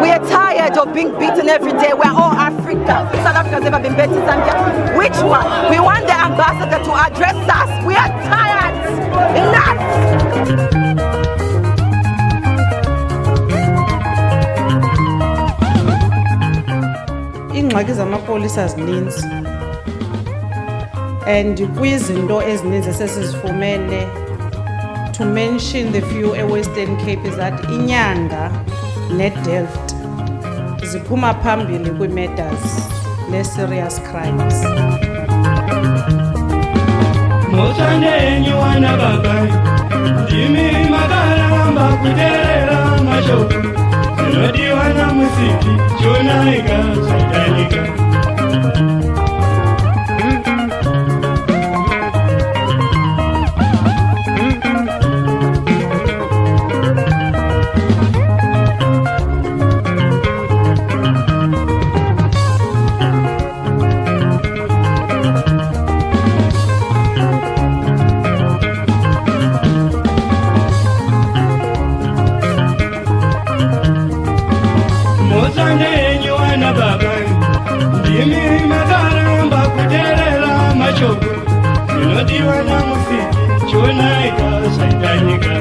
We are tired of being beaten every day. We're all Africa. South Africa's never been better than Zambia. Which one? We want the ambassador to address us. We are tired. Enough! Ingxaki zamapolisa zininzi and kwizinto ezininzi esesizifumene, to mention the few eWestern Cape, is that iNyanga neDelft ziphuma phambili kwi-matters ne-serious crimes. Motanenyi wana babai ndimi magaramba kuderera mashoku zinodiwana musiki chonaiga satanika Motanenyi wana babai ndimi magaramba kuderera mashoku zinodiwana musiki chonaiga satanika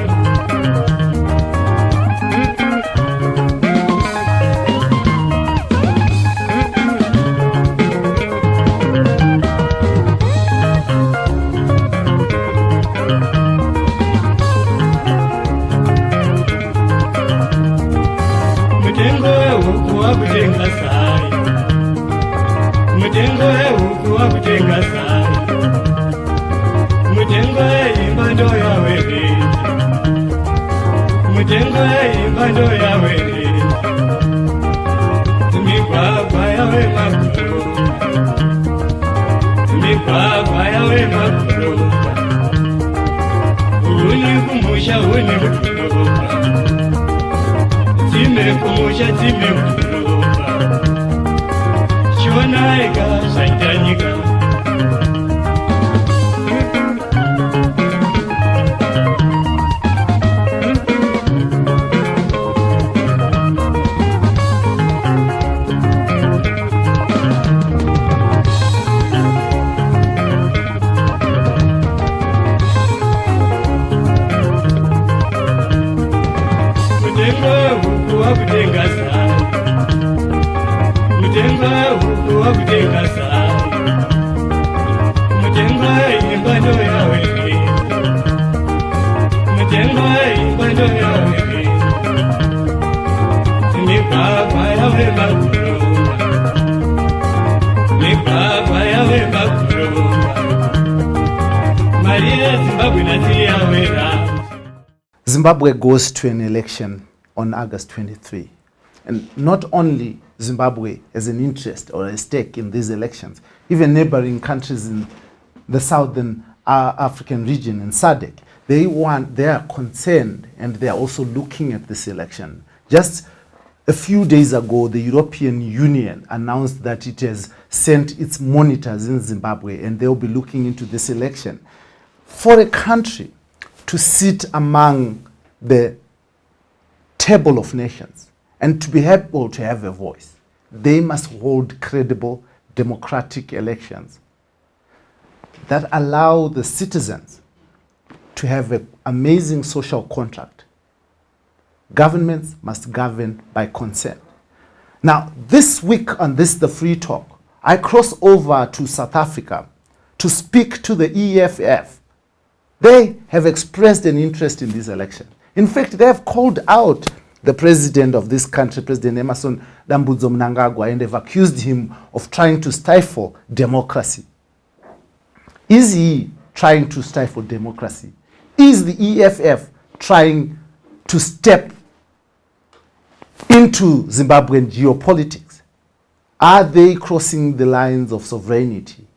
Zimbabwe goes to an election on August 23. And not only Zimbabwe has an interest or a stake in these elections, even neighboring countries in the southern African region in SADC, they are concerned and they are also looking at this election. Just a few days ago, the European Union announced that it has sent its monitors in Zimbabwe and they'll be looking into this election. For a country to sit among the table of nations and to be able to have a voice, they must hold credible democratic elections that allow the citizens to have an amazing social contract. Governments must govern by consent. Now, this week on the Free Talk, I cross over to South Africa to speak to the EFF. They have expressed an interest in this election. In fact, they have called out the president of this country, President Emmerson Dambudzo Mnangagwa, and they've accused him of trying to stifle democracy. Is he trying to stifle democracy? Is the EFF trying to step into Zimbabwean geopolitics? Are they crossing the lines of sovereignty?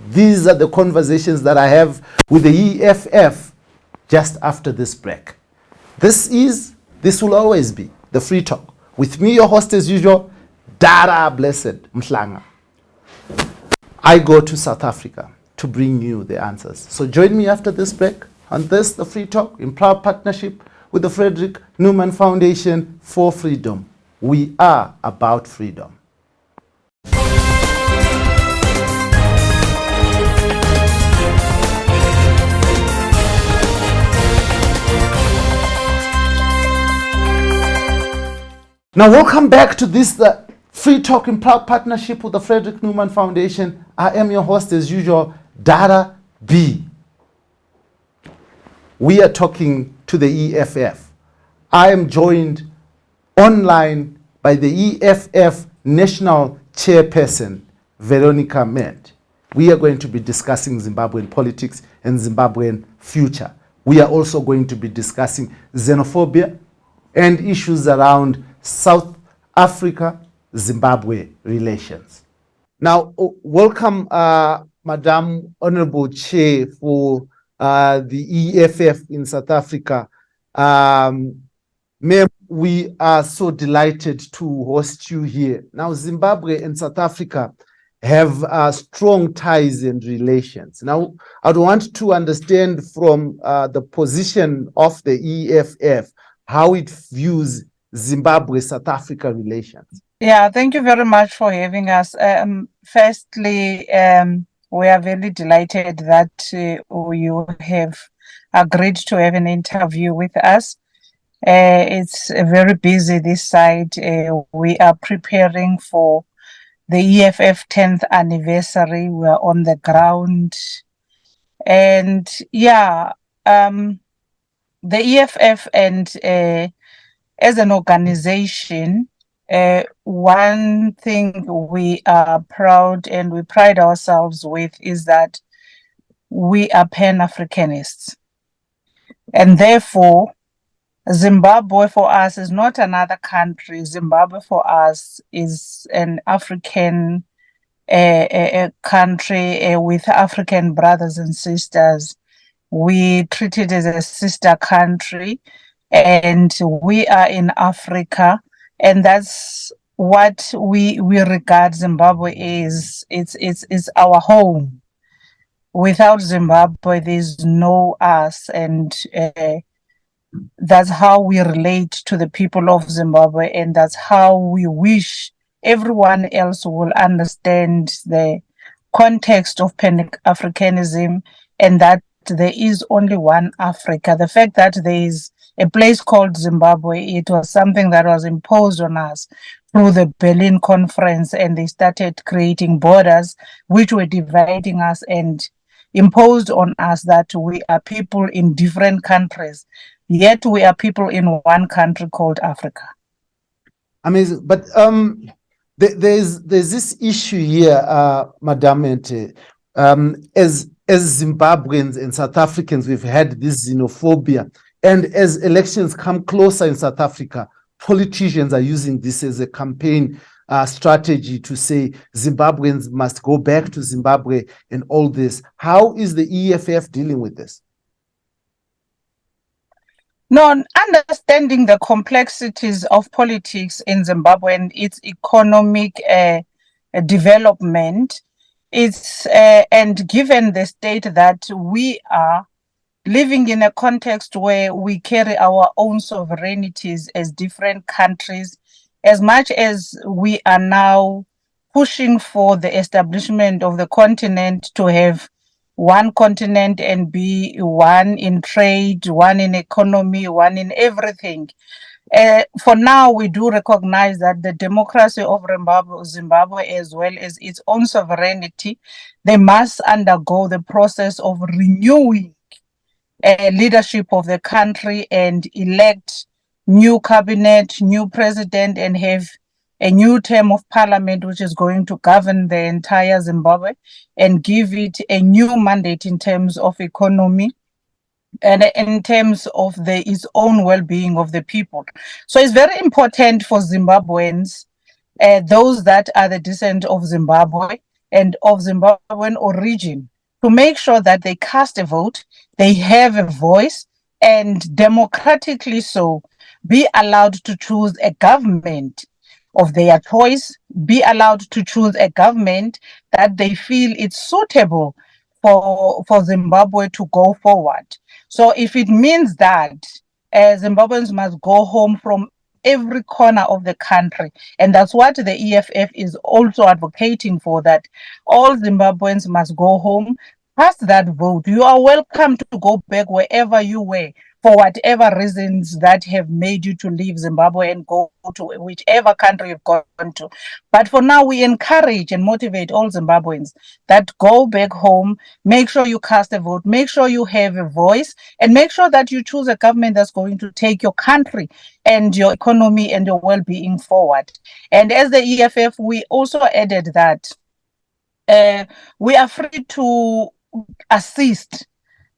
These are the conversations that I have with the EFF just after this break. This will always be the Free Talk. With me, your host as usual, Dara Blessed Mhlanga. I go to South Africa to bring you the answers. So join me after this break on the Free Talk in proud partnership with the Frederick Newman Foundation for Freedom. We are about freedom. Now, welcome back to this Free Talk in proud partnership with the Frederick Newman Foundation. I am your host, as usual, Dara B. We are talking to the EFF. I am joined online by the EFF National Chairperson, Veronica Med. We are going to be discussing Zimbabwean politics and Zimbabwean future. We are also going to be discussing xenophobia and issues around South Africa-Zimbabwe relations. Now, welcome, Madam Honorable Chair for the EFF in South Africa. Ma'am, we are so delighted to host you here. Now, Zimbabwe and South Africa have strong ties and relations. Now, I'd want to understand from the position of the EFF how it views Zimbabwe-South Africa relations. Yeah, thank you very much for having us. Firstly, we are very delighted that you have agreed to have an interview with us. It's very busy this side. We are preparing for the EFF 10th anniversary. We are on the ground. And yeah, the EFF and as an organization, one thing we are proud and we pride ourselves with is that we are Pan-Africanists. And therefore, Zimbabwe for us is not another country. Zimbabwe for us is an African country with African brothers and sisters. We treat it as a sister country, and we are in Africa, and that's what we regard Zimbabwe is. It's our home. Without Zimbabwe, there's no us, and that's how we relate to the people of Zimbabwe, and that's how we wish everyone else will understand the context of Pan-Africanism, and that there is only one Africa. The fact that there is a place called Zimbabwe, it was something that was imposed on us through the Berlin Conference, and they started creating borders which were dividing us and imposed on us that we are people in different countries, yet we are people in one country called Africa. Amazing. But there's this issue here, Madam Ente. As Zimbabweans and South Africans, we've had this xenophobia. And as elections come closer in South Africa, politicians are using this as a campaign strategy to say Zimbabweans must go back to Zimbabwe and all this. How is the EFF dealing with this? No, understanding the complexities of politics in Zimbabwe and its economic development, and given the state that we are living in a context where we carry our own sovereignties as different countries, as much as we are now pushing for the establishment of the continent to have one continent and be one in trade, one in economy, one in everything. For now, we do recognize that the democracy of Zimbabwe, as well as its own sovereignty, they must undergo the process of renewing leadership of the country and elect new cabinet, new president, and have a new term of parliament which is going to govern the entire Zimbabwe and give it a new mandate in terms of economy and in terms of its own well-being of the people. So it's very important for Zimbabweans, those that are the descent of Zimbabwe and of Zimbabwean origin, to make sure that they cast a vote, they have a voice, and democratically so be allowed to choose a government of their choice, be allowed to choose a government that they feel it's suitable for Zimbabwe to go forward. So if it means that Zimbabweans must go home from every corner of the country. And that's what the EFF is also advocating for, that all Zimbabweans must go home, cast that vote. You are welcome to go back wherever you were, for whatever reasons that have made you to leave Zimbabwe and go to whichever country you've gone to. But for now, we encourage and motivate all Zimbabweans that go back home, make sure you cast a vote, make sure you have a voice, and make sure that you choose a government that's going to take your country and your economy and your well-being forward. And as the EFF, we also added that we are free to assist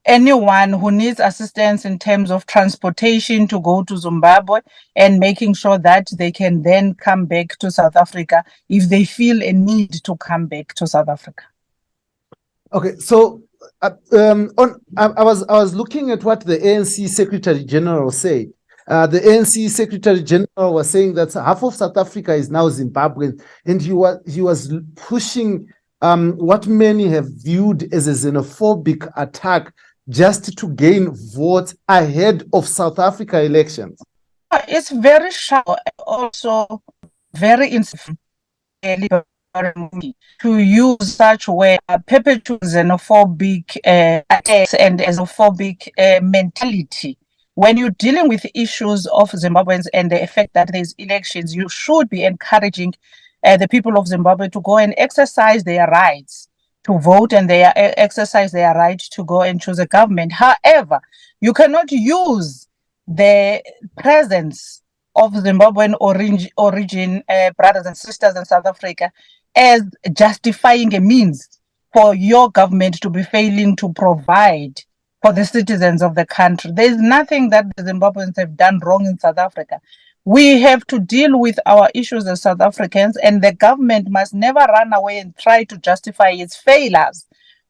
anyone who needs assistance in terms of transportation to go to Zimbabwe, and making sure that they can then come back to South Africa if they feel a need to come back to South Africa. Okay, so I was looking at what the ANC Secretary General said. The ANC Secretary General was saying that half of South Africa is now Zimbabwean, and he was pushing what many have viewed as a xenophobic attack just to gain votes ahead of South Africa elections. It's very shallow, also very insufficient to use such way perpetuate xenophobic attacks and xenophobic mentality. When you're dealing with issues of Zimbabweans and the effect that there's elections, you should be encouraging the people of Zimbabwe to go and exercise their rights to vote, and they exercise their right to go and choose a government. However, you cannot use the presence of Zimbabwean origin brothers and sisters in South Africa as justifying a means for your government to be failing to provide for the citizens of the country. There's nothing that the Zimbabweans have done wrong in South Africa. We have to deal with our issues as South Africans, and the government must never run away and try to justify its failures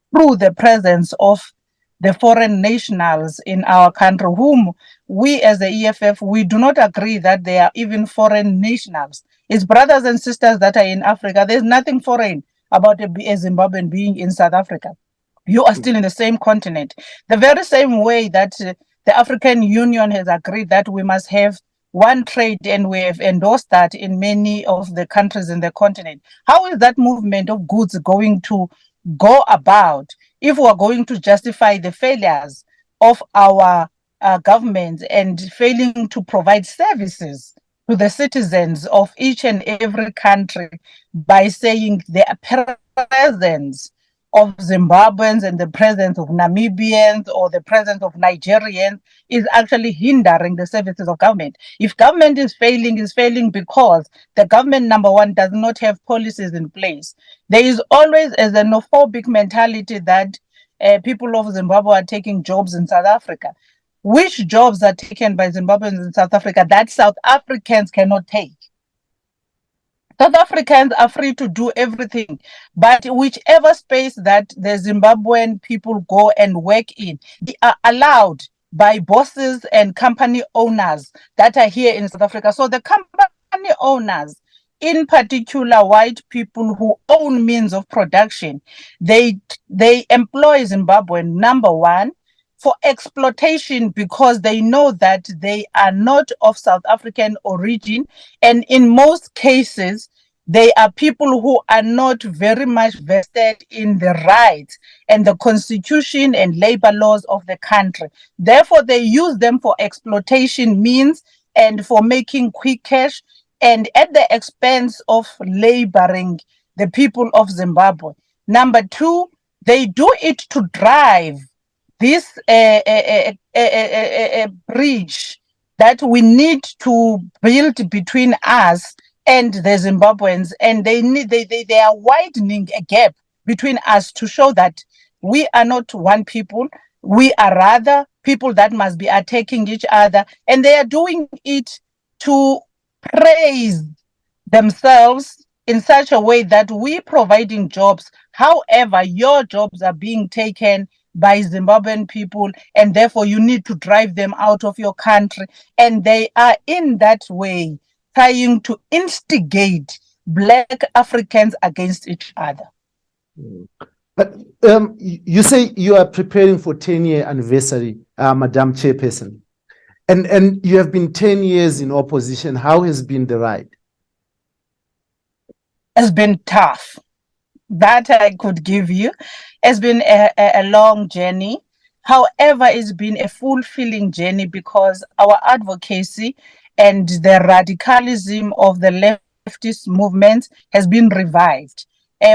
through the presence of the foreign nationals in our country, whom we as the EFF, we do not agree that they are even foreign nationals. It's brothers and sisters that are in Africa. There's nothing foreign about a Zimbabwean being in South Africa. You are still in the same continent. The very same way that the African Union has agreed that we must have one trade, and we have endorsed that in many of the countries in the continent. How is that movement of goods going to go about if we are going to justify the failures of our governments and failing to provide services to the citizens of each and every country by saying the presence of Zimbabweans and the presence of Namibians or the presence of Nigerians is actually hindering the services of government? If government is failing because the government, number one, does not have policies in place. There is always a xenophobic mentality that people of Zimbabwe are taking jobs in South Africa. Which jobs are taken by Zimbabweans in South Africa that South Africans cannot take? South Africans are free to do everything, but whichever space that the Zimbabwean people go and work in, they are allowed by bosses and company owners that are here in South Africa. So the company owners, in particular white people who own means of production, they employ Zimbabwean, number one, for exploitation, because they know that they are not of South African origin, and in most cases they are people who are not very much vested in the rights and the constitution and labor laws of the country. Therefore, they use them for exploitation means and for making quick cash, and at the expense of laboring the people of Zimbabwe. Number two, they do it to drive this bridge that we need to build between us and the Zimbabweans, and they are widening a gap between us to show that we are not one people. We are rather people that must be attacking each other, and they are doing it to praise themselves in such a way that we providing jobs. However, your jobs are being taken by Zimbabwean people, and therefore you need to drive them out of your country. And they are in that way trying to instigate Black Africans against each other. But you say you are preparing for 10-year anniversary, Madam Chairperson. And you have been 10 years in opposition. How has been the ride? It's been tough. That I could give you. It's been a long journey. However, it's been a fulfilling journey because our advocacy and the radicalism of the leftist movement has been revived.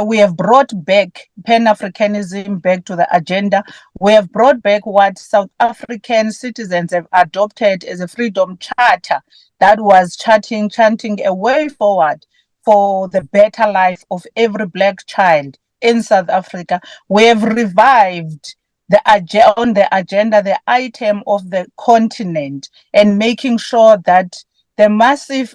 We have brought back Pan-Africanism back to the agenda. We have brought back what South African citizens have adopted as a freedom charter that was chanting a way forward for the better life of every Black child in South Africa. We have revived on the agenda, the item of the continent, and making sure that the massive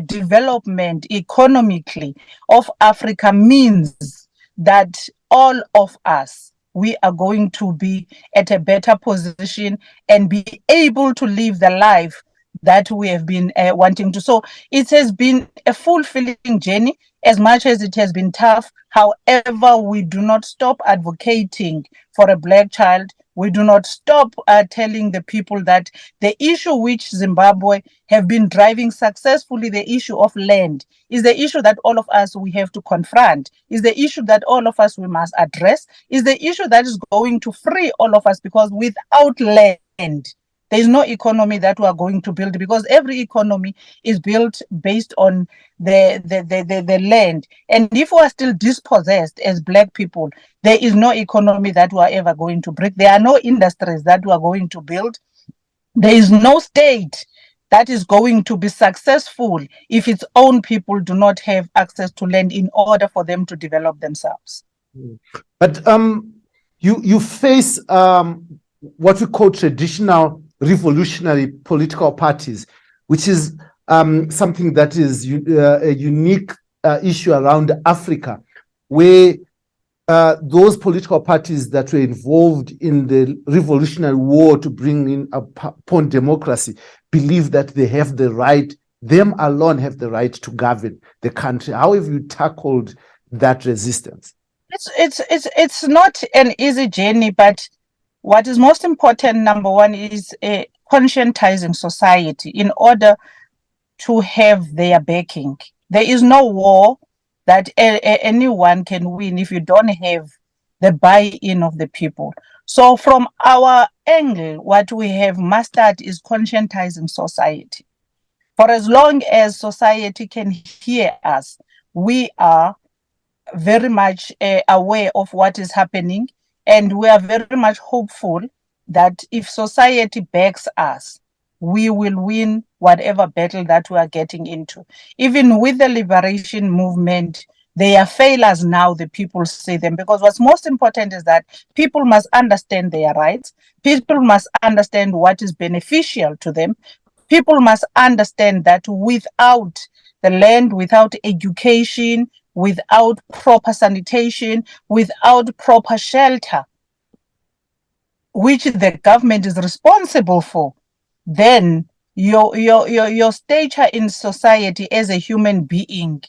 development economically of Africa means that all of us, we are going to be at a better position and be able to live the life that we have been wanting to. So it has been a fulfilling journey as much as it has been tough. However, we do not stop advocating for a Black child. We do not stop telling the people that the issue which Zimbabwe have been driving successfully, the issue of land, is the issue that all of us we have to confront, is the issue that all of us we must address, is the issue that is going to free all of us, because without land, there is no economy that we are going to build, because every economy is built based on the land. And if we are still dispossessed as Black people, there is no economy that we are ever going to break. There are no industries that we are going to build. There is no state that is going to be successful if its own people do not have access to land in order for them to develop themselves. But you face what we call traditional revolutionary political parties, which is something that is a unique issue around Africa, where those political parties that were involved in the revolutionary war to bring in upon democracy believe that they have the right, them alone have the right to govern the country. How have you tackled that resistance? It's not an easy journey, but what is most important, number one, is conscientizing society in order to have their backing. There is no war that anyone can win if you don't have the buy-in of the people. So from our angle, what we have mastered is conscientizing society. For as long as society can hear us, we are very much aware of what is happening, and we are very much hopeful that if society backs us, we will win whatever battle that we are getting into. Even with the liberation movement, they are failures now, the people say them, because what's most important is that people must understand their rights. People must understand what is beneficial to them. People must understand that without the land, without education, without proper sanitation, without proper shelter, which the government is responsible for, then your stature in society as a human being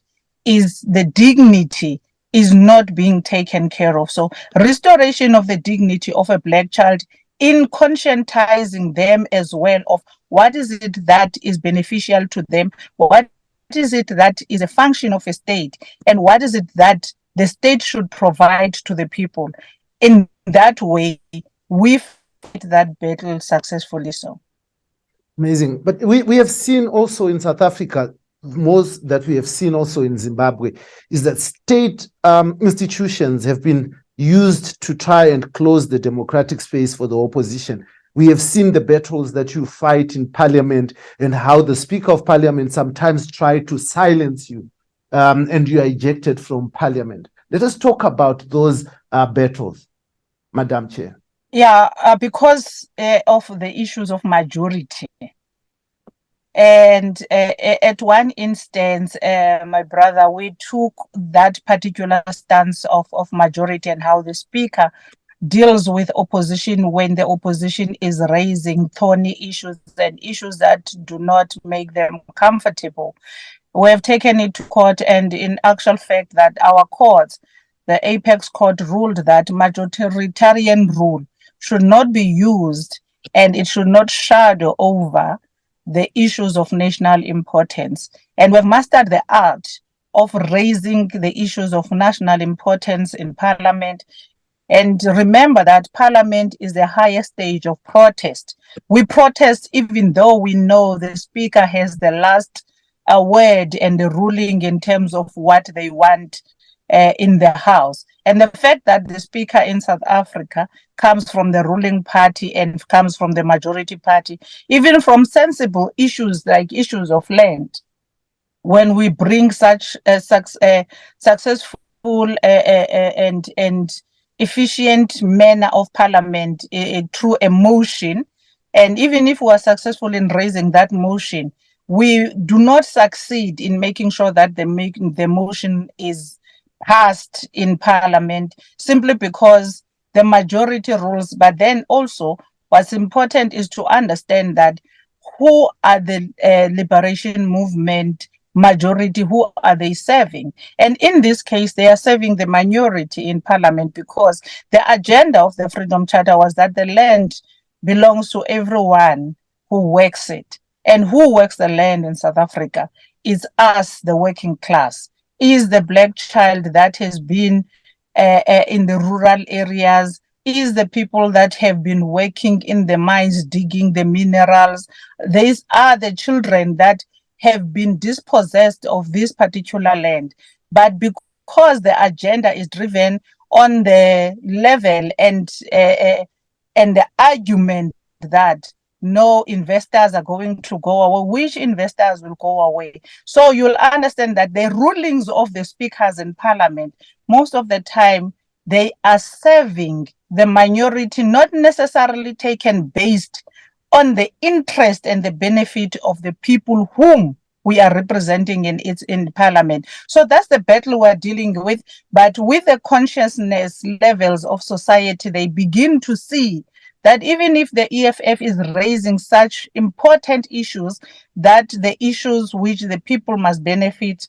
is the dignity is not being taken care of. So restoration of the dignity of a Black child, in conscientizing them as well of what is it that is beneficial to them, what is it that is a function of a state, and what is it that the state should provide to the people. In that way, we fight that battle successfully. So amazing. But we have seen also in South Africa, most that we have seen also in Zimbabwe, is that state institutions have been used to try and close the democratic space for the opposition. We have seen the battles that you fight in parliament and how the Speaker of Parliament sometimes try to silence you and you are ejected from parliament. Let us talk about those battles, Madam Chair. Yeah, because of the issues of majority. And at one instance, my brother, we took that particular stance of majority and how the speaker deals with opposition when the opposition is raising thorny issues and issues that do not make them comfortable. We have taken it to court, and in actual fact that our courts, the Apex Court, ruled that majoritarian rule should not be used and it should not shadow over the issues of national importance. And we've mastered the art of raising the issues of national importance in Parliament. And remember that Parliament is the highest stage of protest. We protest even though we know the Speaker has the last word and the ruling in terms of what they want in the House. And the fact that the Speaker in South Africa comes from the ruling party and comes from the majority party, even from sensible issues like issues of land, when we bring such successful and efficient manner of parliament through a motion, and even if we are successful in raising that motion, we do not succeed in making sure that the motion is passed in parliament simply because the majority rules. But then also what's important is to understand that who are the liberation movement majority, who are they serving? And in this case, they are serving the minority in parliament, because the agenda of the Freedom Charter was that the land belongs to everyone who works it. And who works the land in South Africa is us, the working class, is the black child that has been in the rural areas, is the people that have been working in the mines, digging the minerals. These are the children that have been dispossessed of this particular land. But because the agenda is driven on the level and the argument that no investors are going to go away, which investors will go away? So you'll understand that the rulings of the speakers in parliament, most of the time, they are serving the minority, not necessarily taken based on the interest and the benefit of the people whom we are representing in parliament. So that's the battle we're dealing with. But with the consciousness levels of society, they begin to see that even if the EFF is raising such important issues, that the issues which the people must benefit,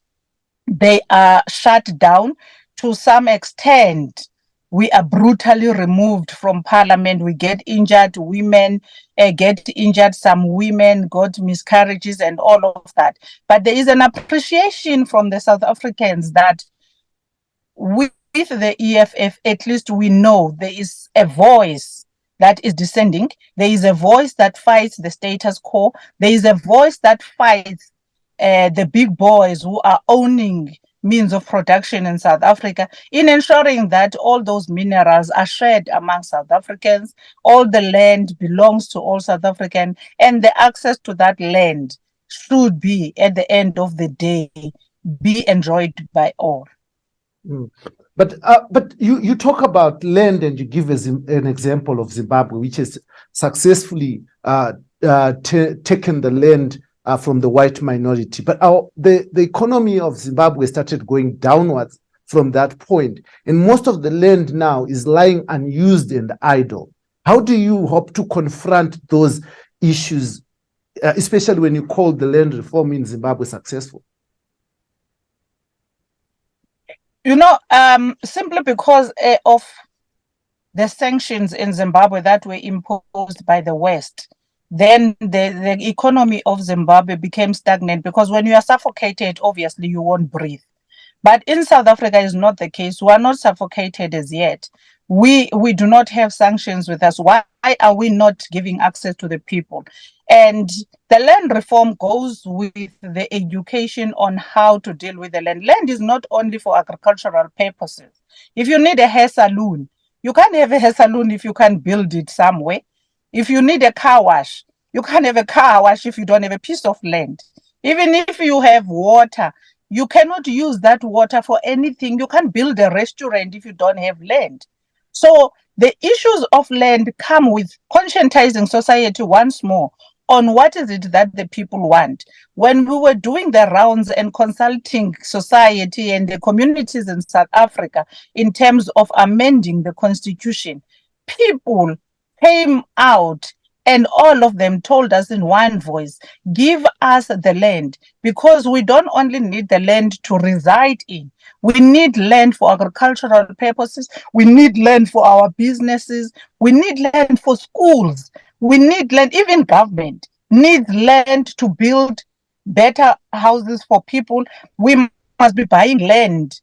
they are shut down. To some extent, we are brutally removed from parliament. We get injured, women get injured, some women got miscarriages and all of that. But there is an appreciation from the South Africans that with the EFF, at least we know there is a voice that is descending. There is a voice that fights the status quo. There is a voice that fights the big boys who are owning means of production in South Africa, in ensuring that all those minerals are shared among South Africans, all the land belongs to all South Africans, and the access to that land should be, at the end of the day, be enjoyed by all. Mm. But you talk about land, and you give us an example of Zimbabwe, which has successfully taken the land from the white minority. But the economy of Zimbabwe started going downwards from that point, and most of the land now is lying unused and idle. How do you hope to confront those issues, especially when you call the land reform in Zimbabwe successful? You know, simply because of the sanctions in Zimbabwe that were imposed by the West, then the economy of Zimbabwe became stagnant, because when you are suffocated, obviously you won't breathe. But in South Africa is not the case. We are not suffocated as yet. We do not have sanctions with us. Why are we not giving access to the people? And the land reform goes with the education on how to deal with the land. Land is not only for agricultural purposes. If you need a hair salon, you can't have a hair salon if you can't build it somewhere. If you need a car wash, you can't have a car wash if you don't have a piece of land. Even if you have water, you cannot use that water for anything. You can't build a restaurant if you don't have land. So the issues of land come with conscientizing society once more on what is it that the people want. When we were doing the rounds and consulting society and the communities in South Africa in terms of amending the constitution, people came out and all of them told us in one voice, give us the land, because we don't only need the land to reside in. We need land for agricultural purposes. We need land for our businesses. We need land for schools. We need land. Even government needs land to build better houses for people. We must be buying land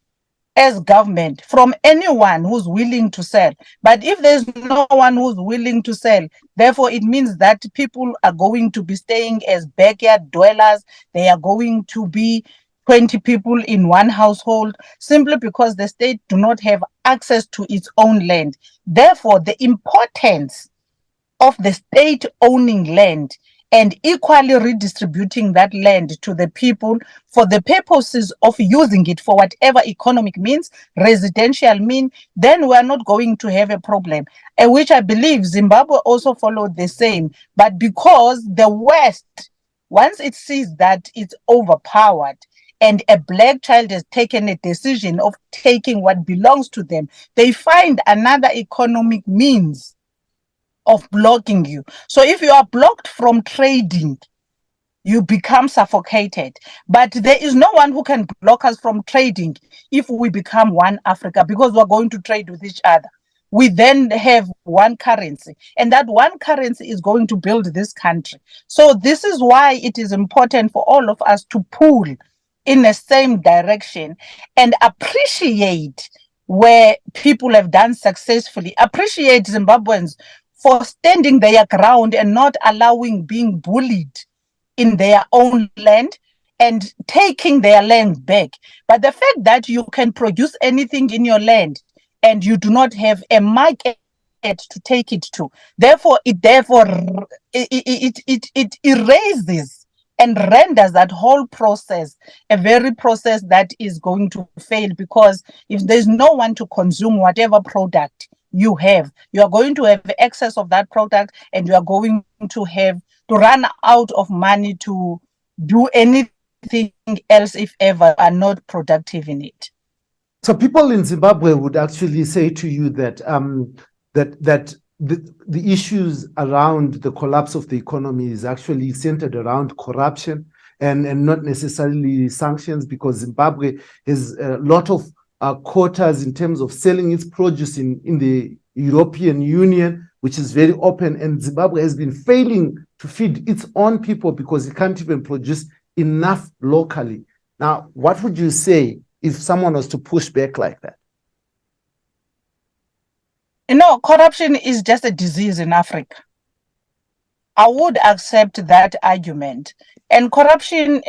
as government from anyone who's willing to sell. But if there's no one who's willing to sell, therefore it means that people are going to be staying as backyard dwellers. They are going to be 20 people in one household simply because the state do not have access to its own land. Therefore, the importance of the state owning land and equally redistributing that land to the people for the purposes of using it for whatever economic means, residential mean, then we are not going to have a problem, which I believe Zimbabwe also followed the same. But because the West, once it sees that it's overpowered and a black child has taken a decision of taking what belongs to them, they find another economic means of blocking you. So if you are blocked from trading, you become suffocated. But there is no one who can block us from trading if we become one Africa, because we're going to trade with each other. We then have one currency, and that one currency is going to build this country. So this is why it is important for all of us to pull in the same direction and appreciate where people have done successfully. Appreciate Zimbabweans for standing their ground and not allowing being bullied in their own land and taking their land back. But the fact that you can produce anything in your land and you do not have a market to take it to, therefore it erases and renders that whole process a very process that is going to fail, because if there's no one to consume whatever product you have, you are going to have excess of that product, and you are going to have to run out of money to do anything else if ever are not productive in it. So people in Zimbabwe would actually say to you that the issues around the collapse of the economy is actually centered around corruption and not necessarily sanctions, because Zimbabwe has a lot of quotas in terms of selling its produce in the European Union, which is very open, and Zimbabwe has been failing to feed its own people because it can't even produce enough locally. Now, what would you say if someone was to push back like that? No, corruption is just a disease in Africa. I would accept that argument. And corruption,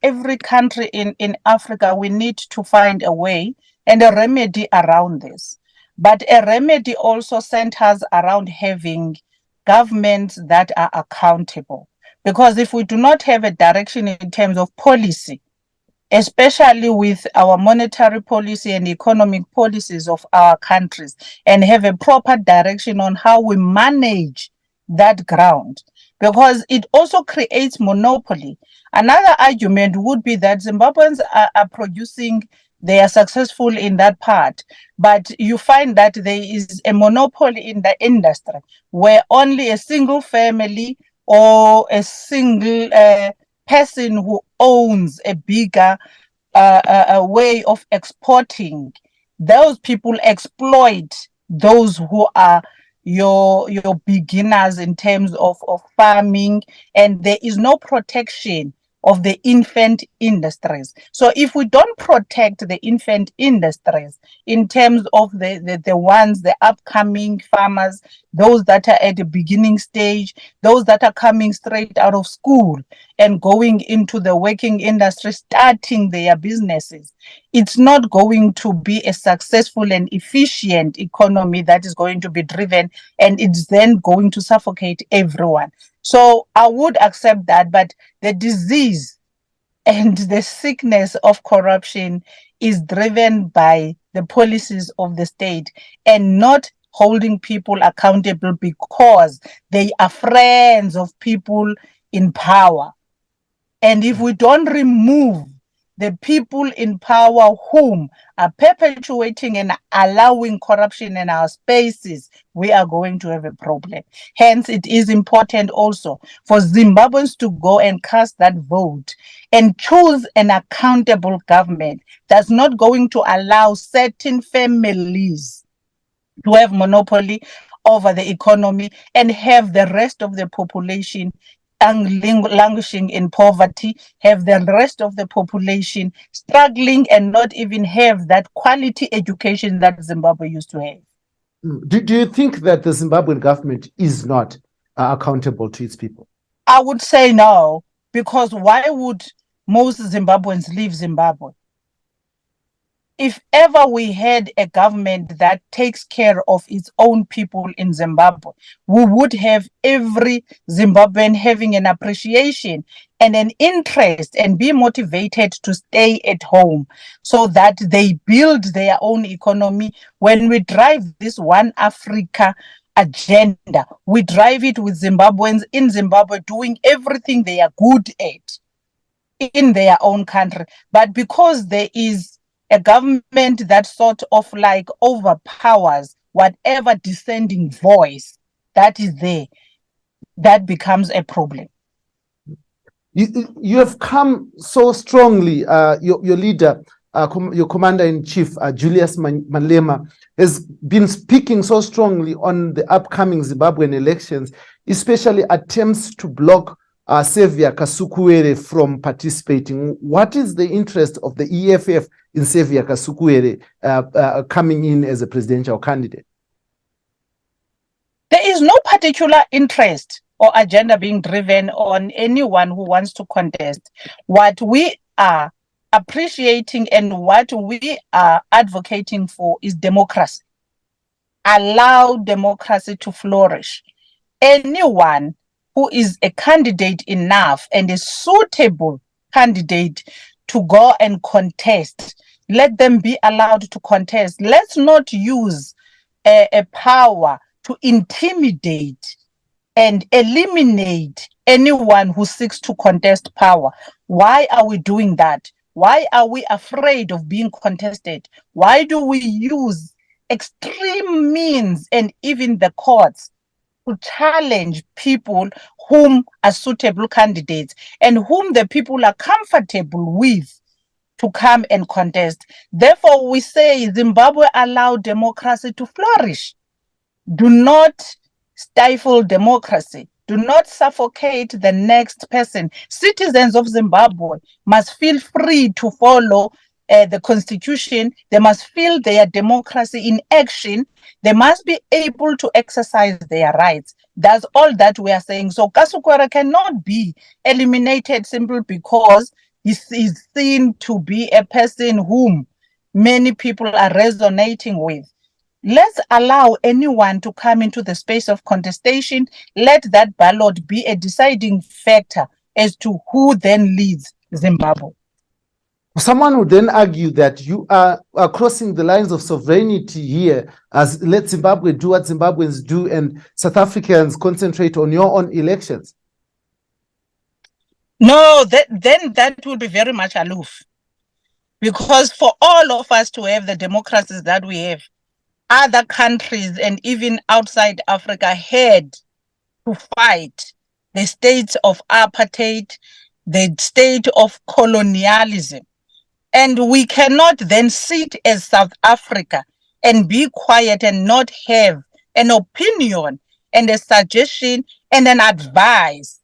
every country in Africa, we need to find a way and a remedy around this. But a remedy also centers around having governments that are accountable. Because if we do not have a direction in terms of policy, especially with our monetary policy and economic policies of our countries, and have a proper direction on how we manage that ground, because it also creates monopoly. Another argument would be that Zimbabweans are producing, they are successful in that part, but you find that there is a monopoly in the industry where only a single family or a single person who owns a bigger a way of exporting, those people exploit those who are your beginners in terms of farming, and there is no protection of the infant industries. So if we don't protect the infant industries in terms of the upcoming farmers, those that are at the beginning stage, those that are coming straight out of school and going into the working industry, starting their businesses, it's not going to be a successful and efficient economy that is going to be driven, and it's then going to suffocate everyone. So I would accept that, but the disease and the sickness of corruption is driven by the policies of the state and not holding people accountable because they are friends of people in power. And if we don't remove the people in power whom are perpetuating and allowing corruption in our spaces, we are going to have a problem. Hence, it is important also for Zimbabweans to go and cast that vote and choose an accountable government that's not going to allow certain families to have monopoly over the economy and have the rest of the population languishing in poverty, have the rest of the population struggling and not even have that quality education that Zimbabwe used to have. Do you think that the Zimbabwean government is not accountable to its people? I would say no, because why would most Zimbabweans leave Zimbabwe? If ever we had a government that takes care of its own people in Zimbabwe, we would have every Zimbabwean having an appreciation and an interest and be motivated to stay at home so that they build their own economy. When we drive this One Africa agenda, we drive it with Zimbabweans in Zimbabwe doing everything they are good at in their own country. But because there is a government that sort of like overpowers whatever dissenting voice that is there, that becomes a problem. You have come so strongly, your leader, your commander-in-chief, Julius Malema, has been speaking so strongly on the upcoming Zimbabwean elections, especially attempts to block Xavier Kasukuwere from participating. What is the interest of the EFF in Xavier Kasukuwere coming in as a presidential candidate? There is no particular interest or agenda being driven on anyone who wants to contest. What we are appreciating and what we are advocating for is democracy. Allow democracy to flourish. Anyone who is a candidate enough and a suitable candidate to go and contest, let them be allowed to contest. Let's not use a power to intimidate and eliminate anyone who seeks to contest power. Why are we doing that? Why are we afraid of being contested? Why do we use extreme means and even the courts to challenge people whom are suitable candidates and whom the people are comfortable with to come and contest? Therefore, we say Zimbabwe allow democracy to flourish. Do not stifle democracy. Do not suffocate the next person. Citizens of Zimbabwe must feel free to follow the constitution. They must feel their democracy in action. They must be able to exercise their rights. That's all that we are saying. So Kasukuwere cannot be eliminated simply because he is seen to be a person whom many people are resonating with. Let's allow anyone to come into the space of contestation. Let that ballot be a deciding factor as to who then leads Zimbabwe. Someone would then argue that you are crossing the lines of sovereignty here, as let Zimbabwe do what Zimbabweans do and South Africans concentrate on your own elections. No, then that would be very much aloof. Because for all of us to have the democracies that we have, other countries and even outside Africa had to fight the state of apartheid, the state of colonialism. And we cannot then sit as South Africa and be quiet and not have an opinion and a suggestion and an advice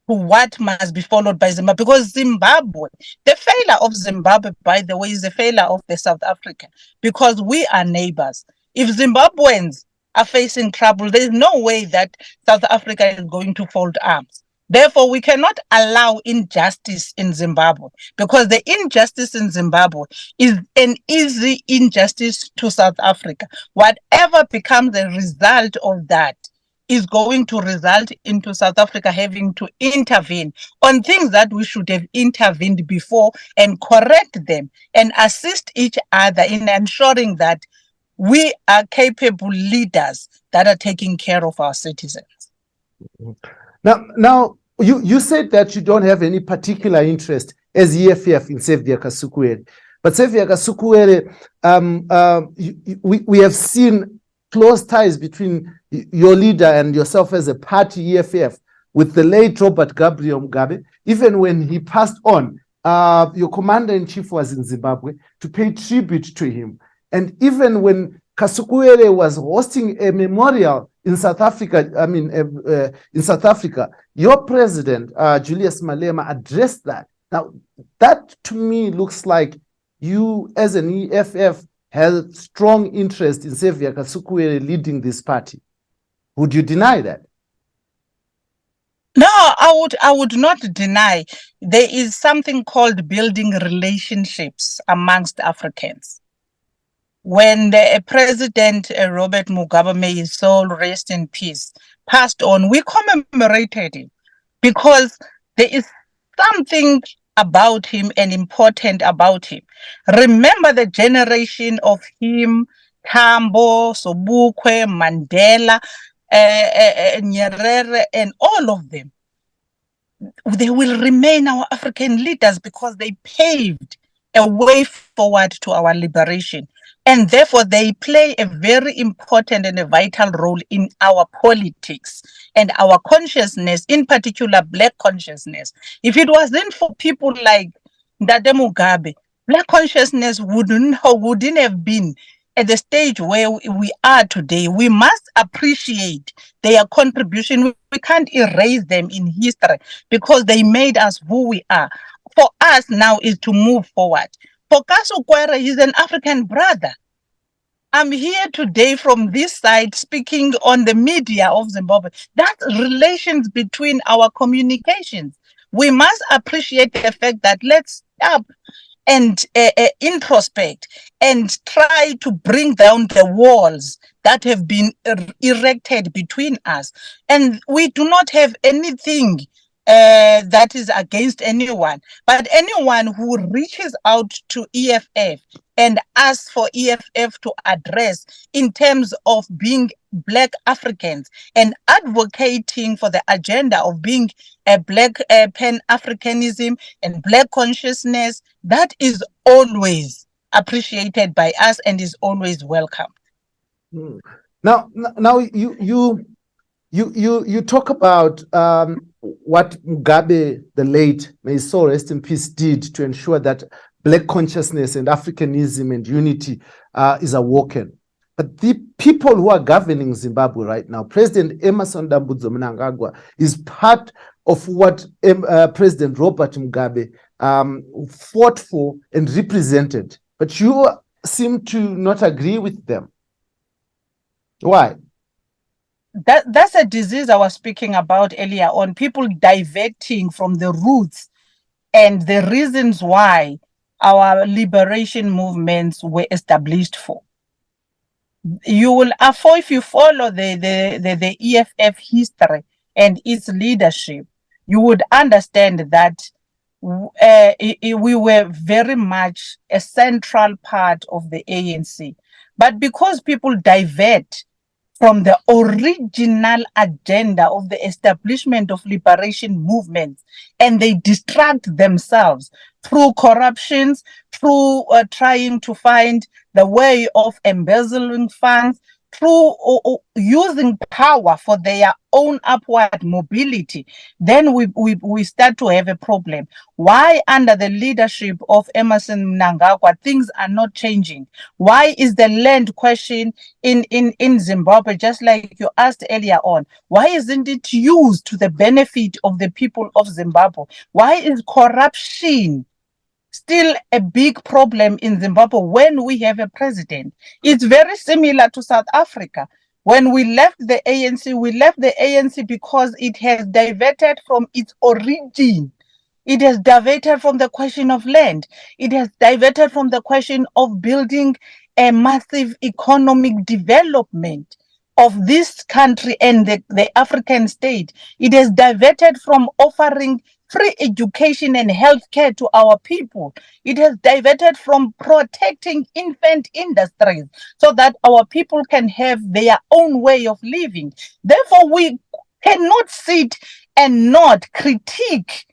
to what must be followed by Zimbabwe. Because Zimbabwe, the failure of Zimbabwe, by the way, is the failure of the South Africa, because we are neighbors. If Zimbabweans are facing trouble, there is no way that South Africa is going to fold arms. Therefore, we cannot allow injustice in Zimbabwe, because the injustice in Zimbabwe is an easy injustice to South Africa. Whatever becomes the result of that is going to result into South Africa having to intervene on things that we should have intervened before and correct them and assist each other in ensuring that we are capable leaders that are taking care of our citizens. Now, you said that you don't have any particular interest as EFF in Xavier Kasukuwere, but Xavier Kasukuwere, we have seen close ties between your leader and yourself as a party, EFF, with the late Robert Gabriel Mugabe. Even when he passed on, your commander-in-chief was in Zimbabwe to pay tribute to him. And even when Kasukuwere was hosting a memorial in South Africa, in South Africa, your president, Julius Malema, addressed that. Now, that to me looks like you, as an EFF, have strong interest in Xavier Kasukuwere leading this party. Would you deny that? No, I would not deny. There is something called building relationships amongst Africans. When the President Robert Mugabe, may his soul rest in peace, passed on, we commemorated him because there is something about him and important about him. Remember the generation of him, Tambo, Sobukwe, Mandela, Nyerere, and all of them. They will remain our African leaders because they paved a way forward to our liberation. And therefore, they play a very important and a vital role in our politics and our consciousness, in particular, Black consciousness. If it wasn't for people like Ndade Mugabe, Black consciousness wouldn't have been at the stage where we are today. We must appreciate their contribution. We can't erase them in history because they made us who we are. For us now is to move forward. For Kasukuwere, he's an African brother. I'm here today from this side speaking on the media of Zimbabwe. That's relations between our communications. We must appreciate the fact that let's stop and introspect and try to bring down the walls that have been erected between us. And we do not have anything that is against anyone, but anyone who reaches out to EFF and asks for EFF to address in terms of being Black Africans and advocating for the agenda of being a Black Pan-Africanism and Black consciousness, that is always appreciated by us and is always welcome. Now you talk about what Mugabe, the late, may his soul rest in peace, did to ensure that Black consciousness and Africanism and unity is awoken. But the people who are governing Zimbabwe right now, President Emmerson Dambudzo Mnangagwa, is part of what President Robert Mugabe fought for and represented. But you seem to not agree with them. Why? That's a disease I was speaking about earlier on, people diverting from the roots and the reasons why our liberation movements were established for. You will, if you follow the EFF history and its leadership, you would understand that we were very much a central part of the ANC. But because people divert from the original agenda of the establishment of liberation movements, and they distract themselves through corruptions, through trying to find the way of embezzling funds, through using power for their own upward mobility, then we start to have a problem. Why under the leadership of Emmerson Mnangagwa things are not changing? Why is the land question in Zimbabwe, just like you asked earlier on, why isn't it used to the benefit of the people of Zimbabwe? Why is corruption still a big problem in Zimbabwe when we have a president? It's very similar to South Africa. When we left the ANC because it has diverted from its origin. It has diverted from the question of land. It has diverted from the question of building a massive economic development of this country and the African state. It has diverted from offering free education and healthcare to our people. It has diverted from protecting infant industries so that our people can have their own way of living. Therefore, we cannot sit and not critique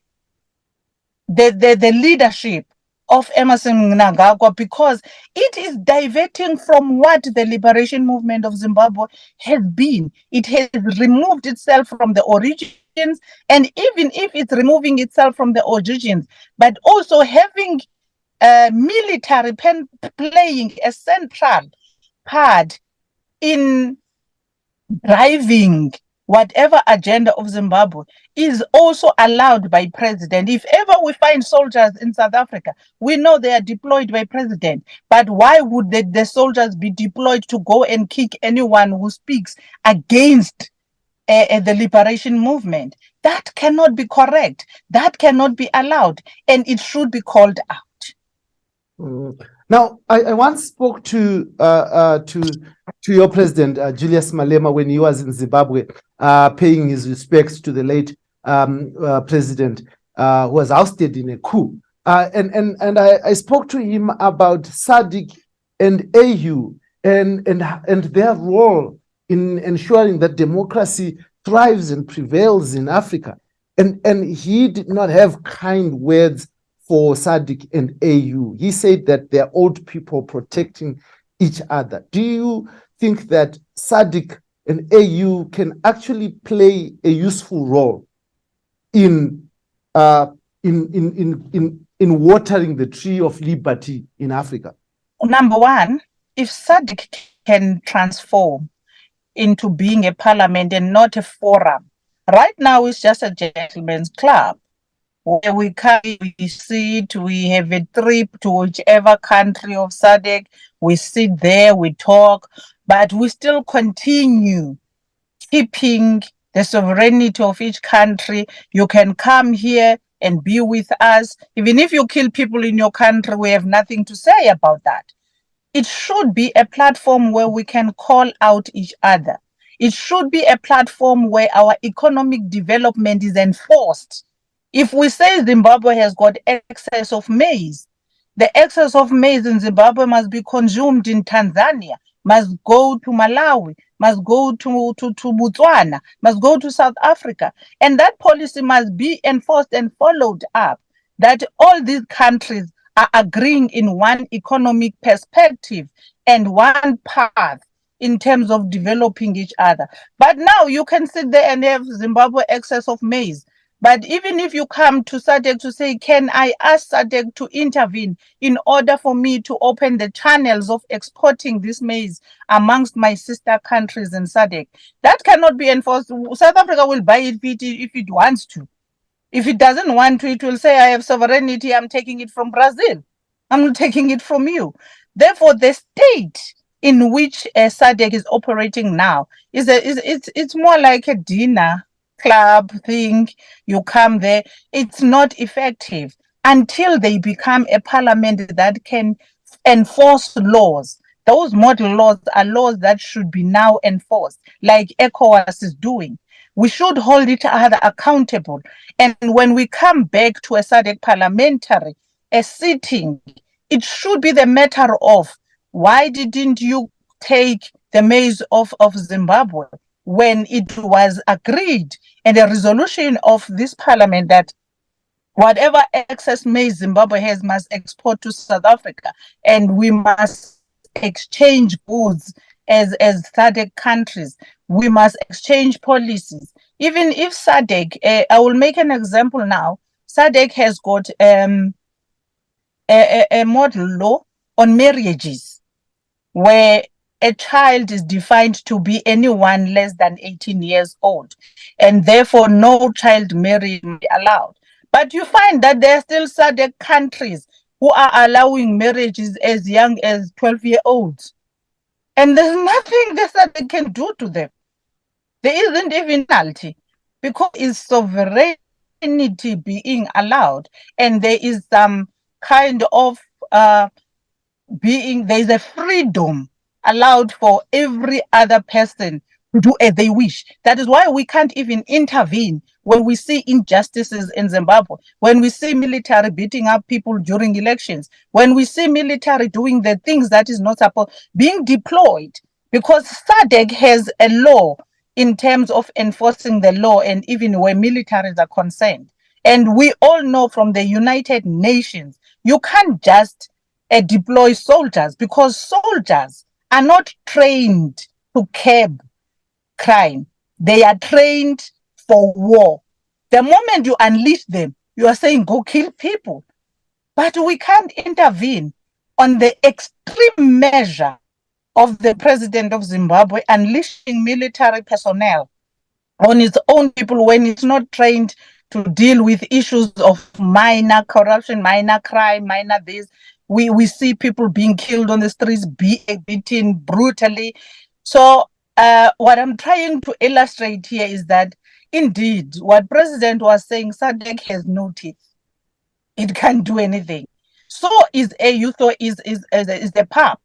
the leadership of Emmerson Mnangagwa because it is diverting from what the liberation movement of Zimbabwe has been. It has removed itself from the origins, and even if it's removing itself from the origins, but also having military playing a central part in driving whatever agenda of Zimbabwe is also allowed by president. If ever we find soldiers in South Africa, we know they are deployed by president. But why would the soldiers be deployed to go and kick anyone who speaks against the liberation movement? That cannot be correct. That cannot be allowed, and it should be called out. Now, I once spoke to your president, Julius Malema, when he was in Zimbabwe, paying his respects to the late president who was ousted in a coup. And I spoke to him about SADC and AU and their role in ensuring that democracy thrives and prevails in Africa. And he did not have kind words for SADC and AU. He said that they're old people protecting each other. Do you think that SADC and AU can actually play a useful role in watering the tree of liberty in Africa? Number one, if SADC can transform into being a parliament and not a forum, right now it's just a gentleman's club where we come, we sit, we have a trip to whichever country of SADC, we sit there, we talk, but we still continue keeping the sovereignty of each country. You can come here and be with us. Even if you kill people in your country, we have nothing to say about that. It should be a platform where we can call out each other. It should be a platform where our economic development is enforced. If we say Zimbabwe has got excess of maize, the excess of maize in Zimbabwe must be consumed in Tanzania, must go to Malawi, must go to Botswana, must go to South Africa. And that policy must be enforced and followed up, that all these countries are agreeing in one economic perspective and one path in terms of developing each other. But now you can sit there and have Zimbabwe excess of maize. But even if you come to SADC to say, can I ask SADC to intervene in order for me to open the channels of exporting this maize amongst my sister countries in SADC? That cannot be enforced. South Africa will buy it if it wants to. If it doesn't want to, it will say, I have sovereignty, I'm taking it from Brazil. I'm not taking it from you. Therefore, the state in which SADC is operating now it's more like a dinner club thing. You come there, it's not effective until they become a parliament that can enforce laws. Those model laws are laws that should be now enforced, like ECOWAS is doing. We should hold each other accountable. And when we come back to a SADC parliamentary, a sitting, it should be the matter of, why didn't you take the maize of Zimbabwe when it was agreed and a resolution of this parliament that whatever excess maize Zimbabwe has must export to South Africa, and we must exchange goods as SADC countries. We must exchange policies. Even if SADC, I will make an example now. SADC has got a model law on marriages where a child is defined to be anyone less than 18 years old, and therefore no child marriage may be allowed. But you find that there are still SADC countries who are allowing marriages as young as 12-year-olds. And there's nothing the SADC can do to them. There isn't even penalty, because it's sovereignty being allowed, and there is some kind of there's a freedom allowed for every other person to do as they wish. That is why we can't even intervene when we see injustices in Zimbabwe, when we see military beating up people during elections, when we see military doing the things that is not supposed being deployed, because SADC has a law in terms of enforcing the law, and even where militaries are concerned. And we all know from the United Nations, you can't just deploy soldiers, because soldiers are not trained to curb crime. They are trained for war. The moment you unleash them, you are saying, go kill people. But we can't intervene on the extreme measure of the president of Zimbabwe unleashing military personnel on its own people when it's not trained to deal with issues of minor corruption, minor crime, minor this. We see people being killed on the streets, beaten brutally. So what I'm trying to illustrate here is that indeed what President was saying, SADC has no teeth. It can't do anything. So is AU, so is the PAP.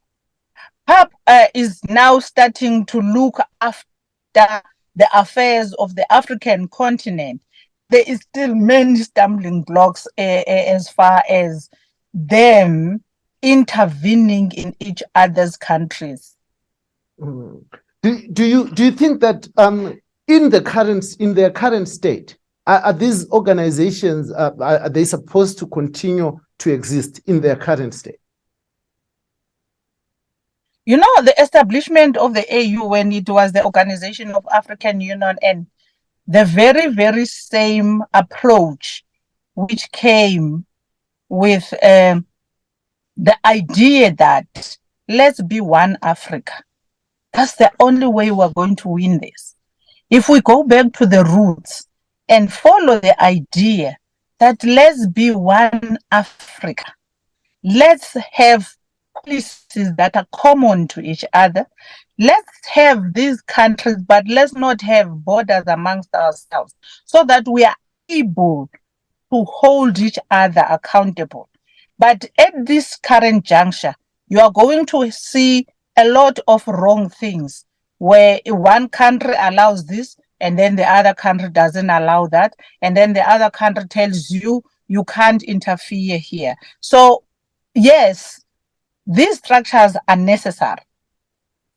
PAP is now starting to look after the affairs of the African continent. There is still many stumbling blocks as far as them intervening in each other's countries. Do you think that in their current state, are these organizations are they supposed to continue to exist in their current state? You know, the establishment of the AU when it was the Organization of African Union, and the very, very same approach which came with the idea that let's be one Africa. That's the only way we're going to win this. If we go back to the roots and follow the idea that let's be one Africa, let's have policies that are common to each other. Let's have these countries, but let's not have borders amongst ourselves so that we are able to hold each other accountable. But at this current juncture, you are going to see a lot of wrong things where one country allows this and then the other country doesn't allow that. And then the other country tells you, you can't interfere here. So yes, these structures are necessary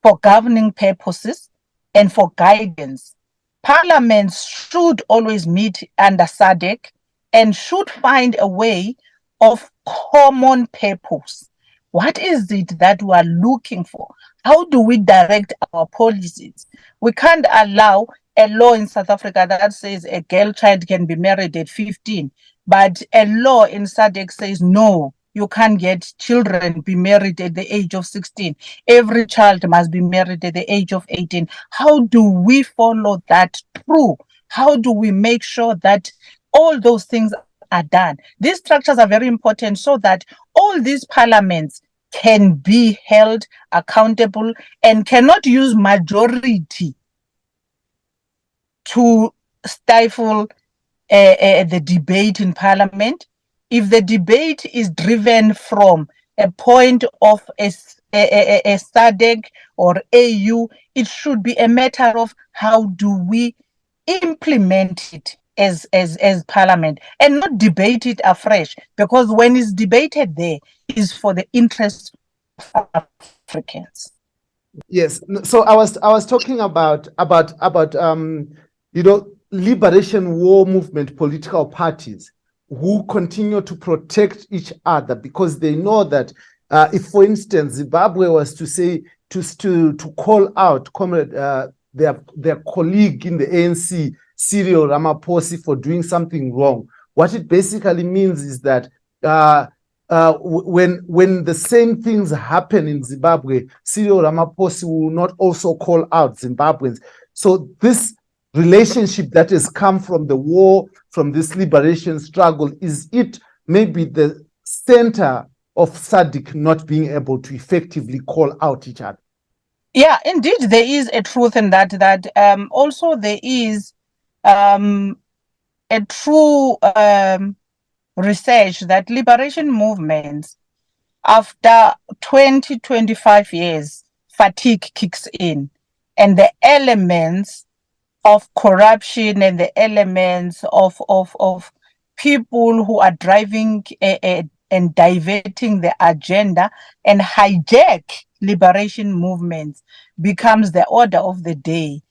for governing purposes and for guidance. Parliaments should always meet under SADC and should find a way of common purpose. What is it that we are looking for? How do we direct our policies? We can't allow a law in South Africa that says a girl child can be married at 15, but a law in SADC says no, you can't get children be married at the age of 16. Every child must be married at the age of 18. How do we follow that through? How do we make sure that all those things are done? These structures are very important so that all these parliaments can be held accountable and cannot use majority to stifle the debate in parliament. If the debate is driven from a point of a SADC or AU, it should be a matter of how do we implement it as parliament and not debate it afresh, because when it's debated there is for the interest of Africans. Yes. So I was talking about liberation war movement political parties who continue to protect each other because they know that if, for instance, Zimbabwe was to say to call out their colleague in the ANC, Cyril Ramaphosa, for doing something wrong, what it basically means is that when the same things happen in Zimbabwe, Cyril Ramaphosa will not also call out Zimbabweans. So this relationship that has come from the war, from this liberation struggle, is it maybe the center of SADC not being able to effectively call out each other? Yeah, indeed, there is a truth in that. Also there is a true research that liberation movements, after 20-25 years, fatigue kicks in, and the elements of corruption and the elements of people who are driving and diverting the agenda and hijack liberation movements becomes the order of the day.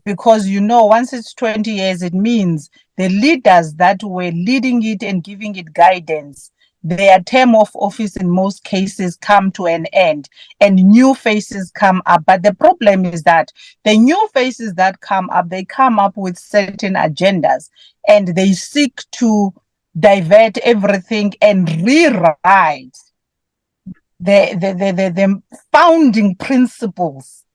Because, once it's 20 years, it means the leaders that were leading it and giving it guidance, their term of office in most cases come to an end and new faces come up. But the problem is that the new faces that come up, they come up with certain agendas and they seek to divert everything and rewrite the founding principles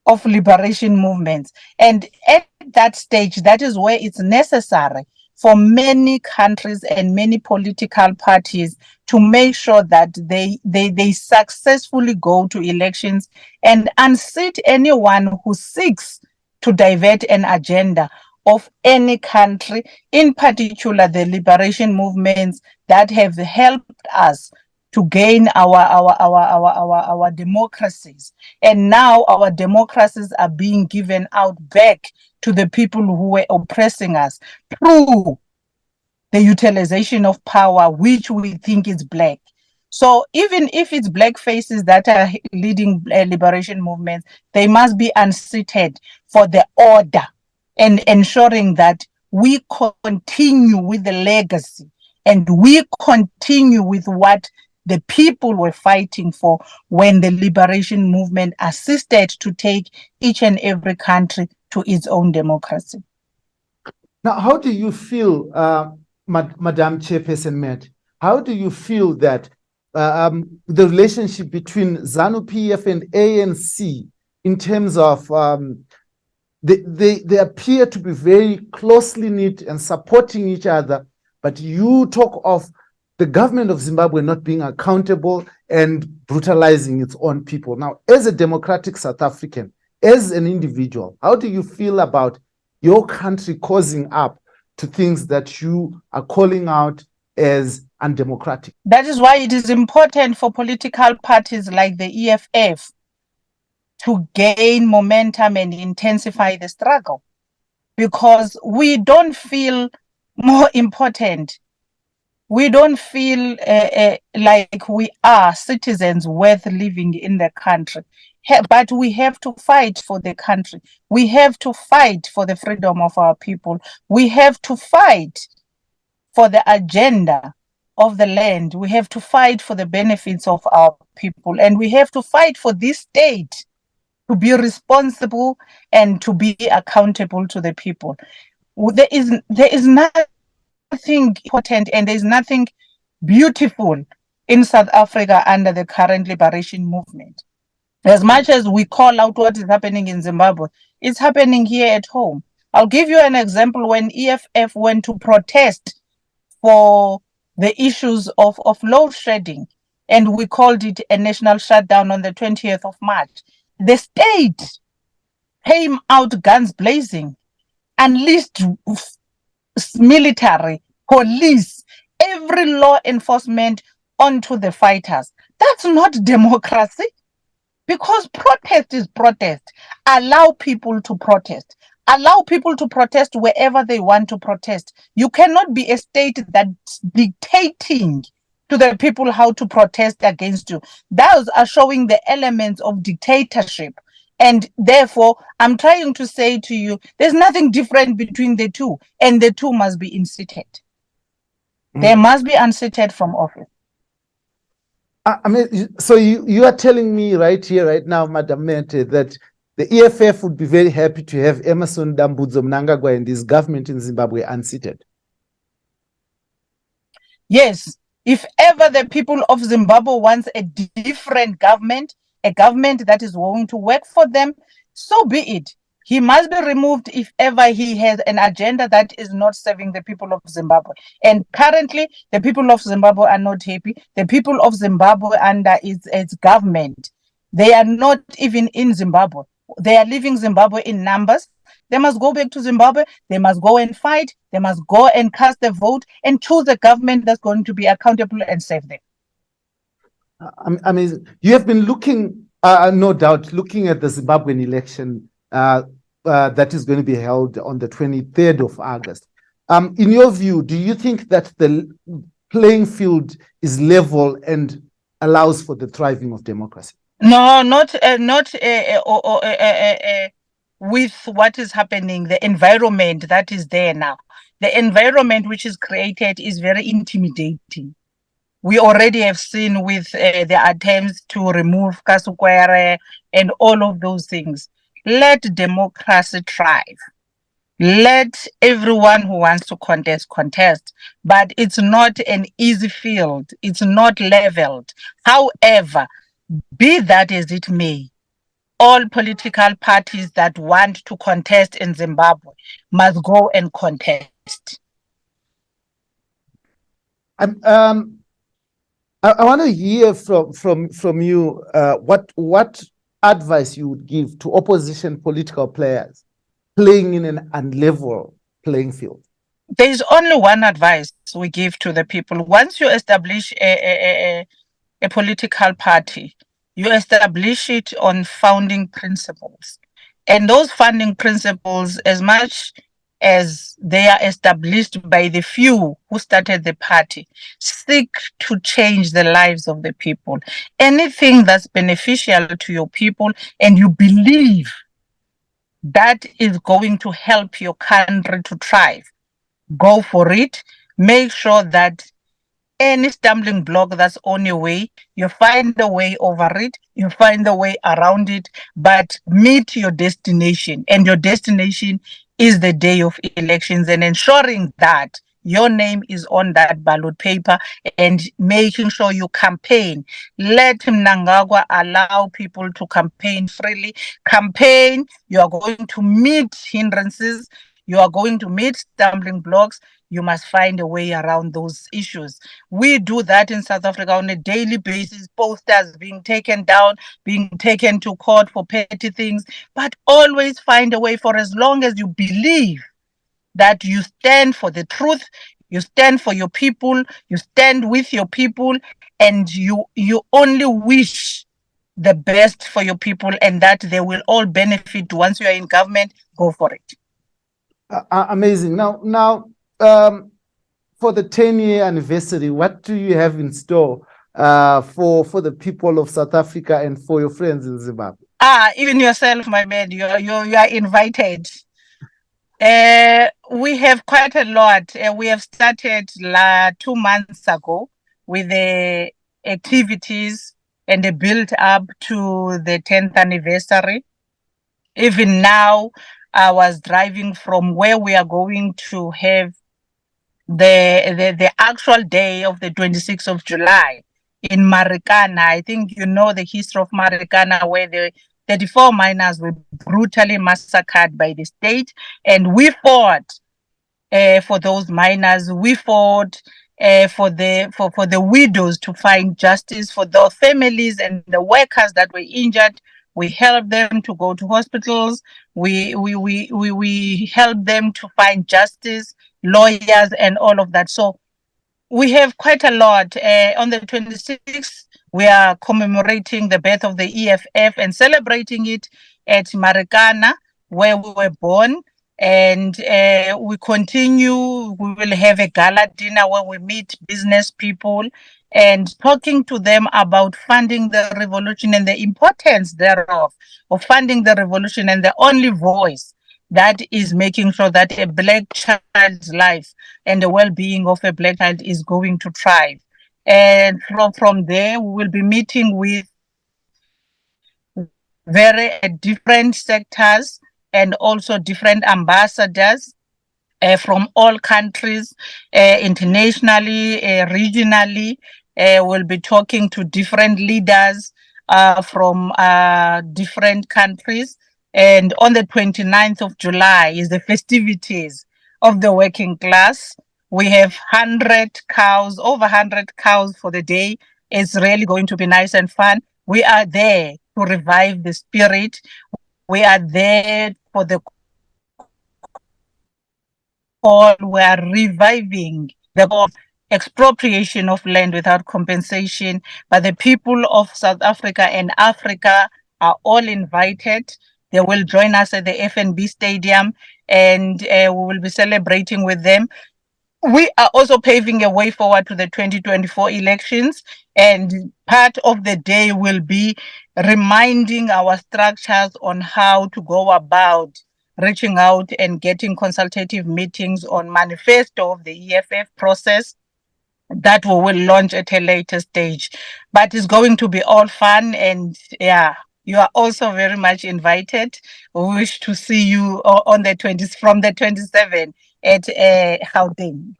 of liberation movements. And at that stage, that is where it's necessary for many countries and many political parties to make sure that they successfully go to elections and unseat anyone who seeks to divert an agenda of any country, in particular the liberation movements that have helped us to gain our democracies. And now our democracies are being given out back to the people who were oppressing us through the utilization of power, which we think is black. So even if it's black faces that are leading liberation movements, they must be unseated for the order and ensuring that we continue with the legacy and we continue with what the people were fighting for when the liberation movement assisted to take each and every country to its own democracy. Now, how do you feel, Madam Chairperson Met, how do you feel that the relationship between ZANU-PF and ANC in terms of they appear to be very closely knit and supporting each other, but you talk of the government of Zimbabwe not being accountable and brutalizing its own people. Now, as a democratic South African, as an individual, how do you feel about your country causing up to things that you are calling out as undemocratic? That is why it is important for political parties like the EFF to gain momentum and intensify the struggle, because we don't feel more important. We don't feel like we are citizens worth living in the country. But we have to fight for the country. We have to fight for the freedom of our people. We have to fight for the agenda of the land. We have to fight for the benefits of our people. And we have to fight for this state to be responsible and to be accountable to the people. There is nothing important and there's nothing beautiful in South Africa under the current liberation movement. As much as we call out what is happening in Zimbabwe, it's happening here at home. I'll give you an example. When EFF went to protest for the issues of load shedding, and we called it a national shutdown on the 20th of March, the state came out guns blazing, unleashed military, police, every law enforcement onto the fighters. That's not democracy, because protest is protest. Allow people to protest. Allow people to protest wherever they want to protest. You cannot be a state that's dictating to the people how to protest against you. Those are showing the elements of dictatorship. And therefore, I'm trying to say to you, there's nothing different between the two, and the two must be unseated. They must be unseated from office. I mean, so you are telling me right here, right now, Madam Mente, that the EFF would be very happy to have Emmerson Dambudzo Mnangagwa and his government in Zimbabwe unseated? Yes. If ever the people of Zimbabwe wants a different government, a government that is willing to work for them, so be it. He must be removed if ever he has an agenda that is not serving the people of Zimbabwe. And currently, the people of Zimbabwe are not happy. The people of Zimbabwe under its government, they are not even in Zimbabwe. They are leaving Zimbabwe in numbers. They must go back to Zimbabwe. They must go and fight. They must go and cast their vote and choose a government that's going to be accountable and save them. I mean, you have been looking, no doubt, looking at the Zimbabwean election that is going to be held on the 23rd of August. In your view, do you think that the playing field is level and allows for the thriving of democracy? No, not with what is happening, the environment that is there now. The environment which is created is very intimidating. We already have seen with the attempts to remove Kasukuwere and all of those things. Let democracy thrive. Let everyone who wants to contest, but it's not an easy field. It's not leveled. However, be that as it may, all political parties that want to contest in Zimbabwe must go and contest. I want to hear from you what advice you would give to opposition political players playing in an unlevel playing field. There is only one advice we give to the people. Once you establish a political party, you establish it on founding principles. And those founding principles, as much as they are established by the few who started the party, seek to change the lives of the people. Anything that's beneficial to your people and you believe that is going to help your country to thrive, go for it. Make sure that any stumbling block that's on your way, you find a way over it, you find a way around it, but meet your destination. And your destination is the day of elections, and ensuring that your name is on that ballot paper and making sure you campaign. Let Mnangagwa allow people to campaign freely. Campaign, you are going to meet hindrances, you are going to meet stumbling blocks. You must find a way around those issues. We do that in South Africa on a daily basis, posters being taken down, being taken to court for petty things, but always find a way. For as long as you believe that you stand for the truth, you stand for your people, you stand with your people, and you only wish the best for your people and that they will all benefit once you are in government, go for it. Amazing. Now, for the 10-year anniversary, what do you have in store for the people of South Africa and for your friends in Zimbabwe? Even yourself, my man, you are invited. We have quite a lot. We have started 2 months ago with the activities and the build up to the 10th anniversary. Even now, I was driving from where we are going to have the actual day of the 26th of July in Marikana. I think you know the history of Marikana, where the 34 miners were brutally massacred by the state, and we fought for those miners. We fought for the widows to find justice, for the families and the workers that were injured. We helped them to go to hospitals. We helped them to find justice, lawyers, and all of that. So we have quite a lot. On the 26th, we are commemorating the birth of the EFF and celebrating it at Marikana, where we were born. And we continue. We will have a gala dinner where we meet business people and talking to them about funding the revolution and the importance thereof, of funding the revolution, and the only voice that is making sure that a Black child's life and the well-being of a Black child is going to thrive. And from there, we will be meeting with very different sectors and also different ambassadors from all countries, internationally, regionally. We'll be talking to different leaders from different countries. And on the 29th of July is the festivities of the working class. We have 100 cows, over 100 cows for the day. It's really going to be nice and fun. We are there to revive the spirit. We are there for the call. We are reviving the expropriation of land without compensation. But the people of South Africa and Africa are all invited. They will join us at the FNB Stadium, and we will be celebrating with them. We are also paving a way forward to the 2024 elections, and part of the day will be reminding our structures on how to go about reaching out and getting consultative meetings on manifesto of the EFF process that we will launch at a later stage. But it's going to be all fun, and yeah, You are also very much invited. We wish to see you on the 20th, from the 27th at Gauteng.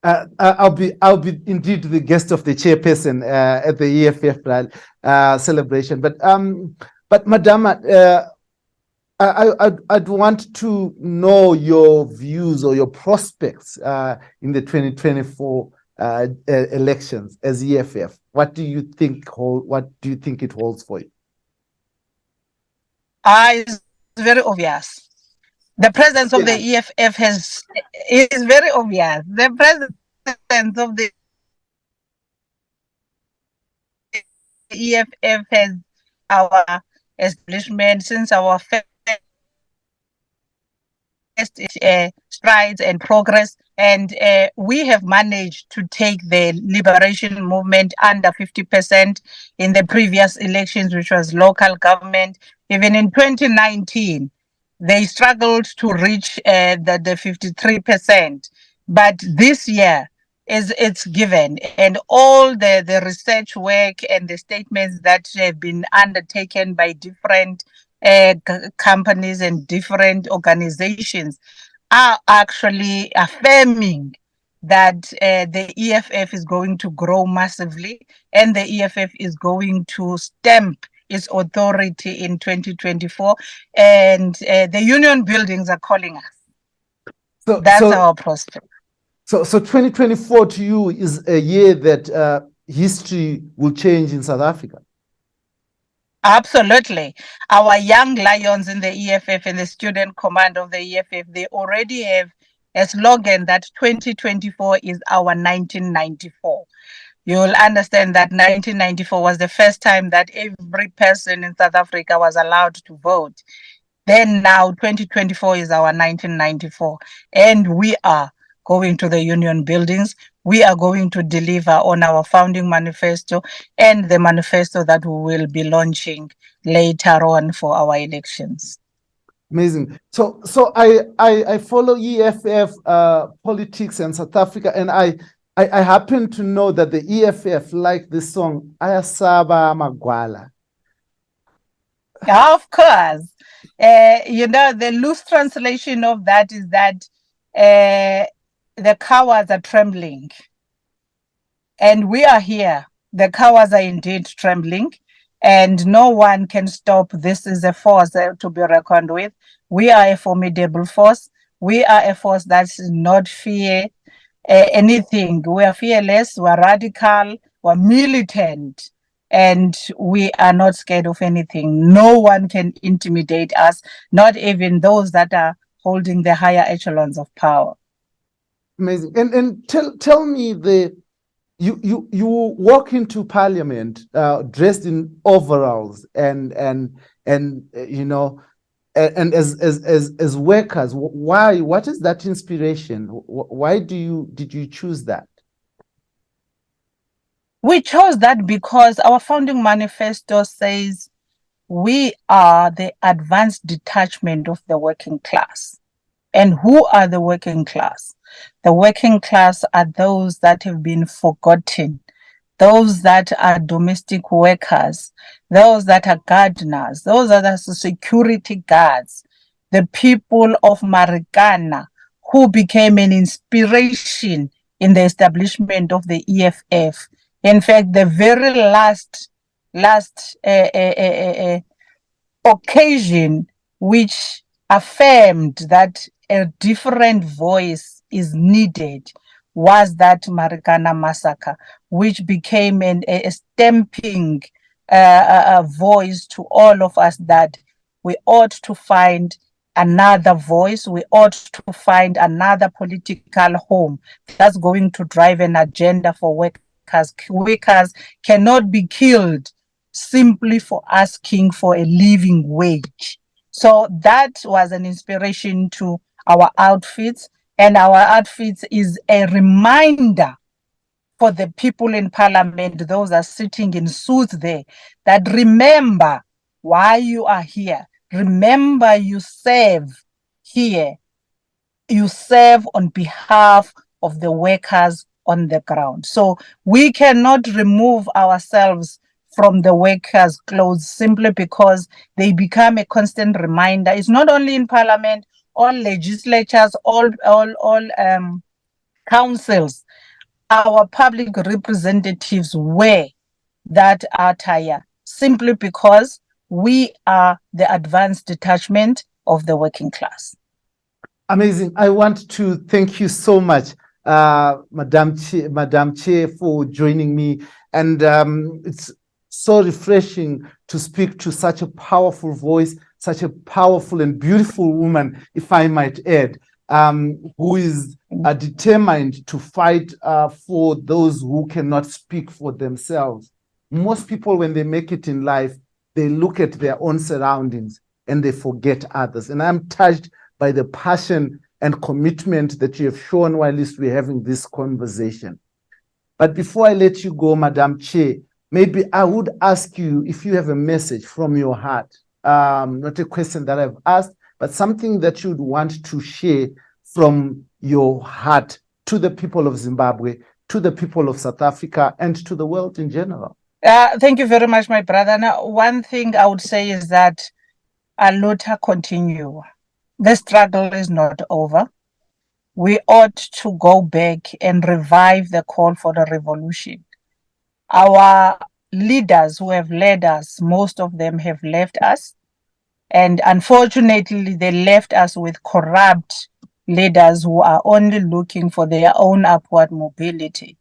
I'll be indeed the guest of the chairperson at the EFF celebration. But Madam, I'd want to know your views or your prospects in the 2024 elections as EFF. What do you think it holds for you? It's very obvious. The presence of the EFF is very obvious. The presence of the EFF has our establishment since our first strides and progress, and we have managed to take the liberation movement under 50% in the previous elections, which was local government. Even in 2019, they struggled to reach the 53%, but this year it's given, and all the research work and the statements that have been undertaken by different companies and different organizations are actually affirming that the EFF is going to grow massively, and the EFF is going to stamp its authority in 2024, and the union buildings are calling us. So that's our prospect. So 2024 to you is a year that history will change in South Africa. Absolutely. Our young lions in the EFF and the student command of the EFF, they already have a slogan that 2024 is our 1994. You'll understand that 1994 was the first time that every person in South Africa was allowed to vote. Then now 2024 is our 1994, and we are going to the union buildings. We are going to deliver on our founding manifesto and the manifesto that we will be launching later on for our elections. Amazing. So I follow EFF politics in South Africa, and I happen to know that the EFF like the song Ayasaba Magwala. Of course. The loose translation of that is that the cowards are trembling. And we are here. The cowards are indeed trembling, and no one can stop. This is a force to be reckoned with. We are a formidable force. We are a force that does not fear anything. We are fearless, we are radical, we are militant, and we are not scared of anything. No one can intimidate us, not even those that are holding the higher echelons of power. Amazing. And tell me, you walk into parliament dressed in overalls and you know, and as workers. Why? What is that inspiration? Why did you choose that? We chose that because our founding manifesto says we are the advanced detachment of the working class. And who are the working class? The working class are those that have been forgotten, those that are domestic workers, those that are gardeners, those that are security guards, the people of Marikana who became an inspiration in the establishment of the EFF. In fact, the very last occasion which affirmed that a different voice is needed was that Marikana massacre, which became a stamping voice to all of us that we ought to find another voice, we ought to find another political home that's going to drive an agenda for workers. Workers cannot be killed simply for asking for a living wage. So that was an inspiration to our outfits, and our outfits is a reminder for the people in parliament, those are sitting in suits there, that remember why you are here. Remember you serve here. You serve on behalf of the workers on the ground. So we cannot remove ourselves from the workers' clothes simply because they become a constant reminder. It's not only in parliament, all legislatures, all councils, our public representatives wear that attire simply because we are the advanced detachment of the working class. Amazing. I want to thank you so much, Madam Chair, for joining me. And it's so refreshing to speak to such a powerful voice, such a powerful and beautiful woman, if I might add, who is determined to fight for those who cannot speak for themselves. Most people, when they make it in life, they look at their own surroundings and they forget others. And I'm touched by the passion and commitment that you have shown while we're having this conversation. But before I let you go, Madam Chair, maybe I would ask you if you have a message from your heart, not a question that I've asked, but something that you'd want to share from your heart to the people of Zimbabwe, to the people of South Africa, and to the world in general. Thank you very much, my brother. Now, one thing I would say is that Aluta continue. The struggle is not over. We ought to go back and revive the call for the revolution. Our leaders who have led us, most of them have left us. And unfortunately, they left us with corrupt leaders who are only looking for their own upward mobility.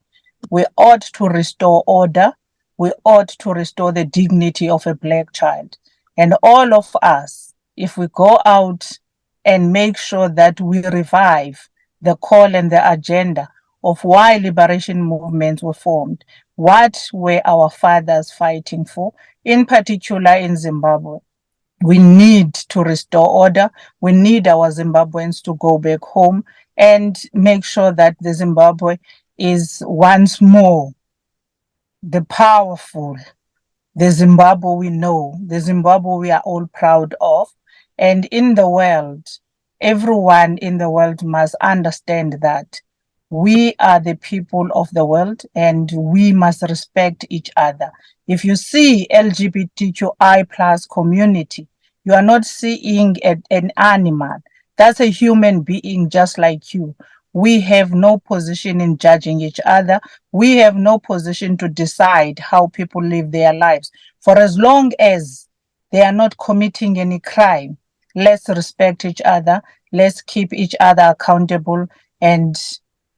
We ought to restore order. We ought to restore the dignity of a Black child. And all of us, if we go out and make sure that we revive the call and the agenda of why liberation movements were formed, what were our fathers fighting for, in particular in Zimbabwe. We need to restore order. We need our Zimbabweans to go back home and make sure that the Zimbabwe is once more the powerful, the Zimbabwe we know, the Zimbabwe we are all proud of. And in the world, everyone in the world must understand that we are the people of the world and we must respect each other. If you see LGBTQI plus community, you are not seeing an animal. That's a human being just like you. We have no position in judging each other. We have no position to decide how people live their lives. For as long as they are not committing any crime, let's respect each other. Let's keep each other accountable and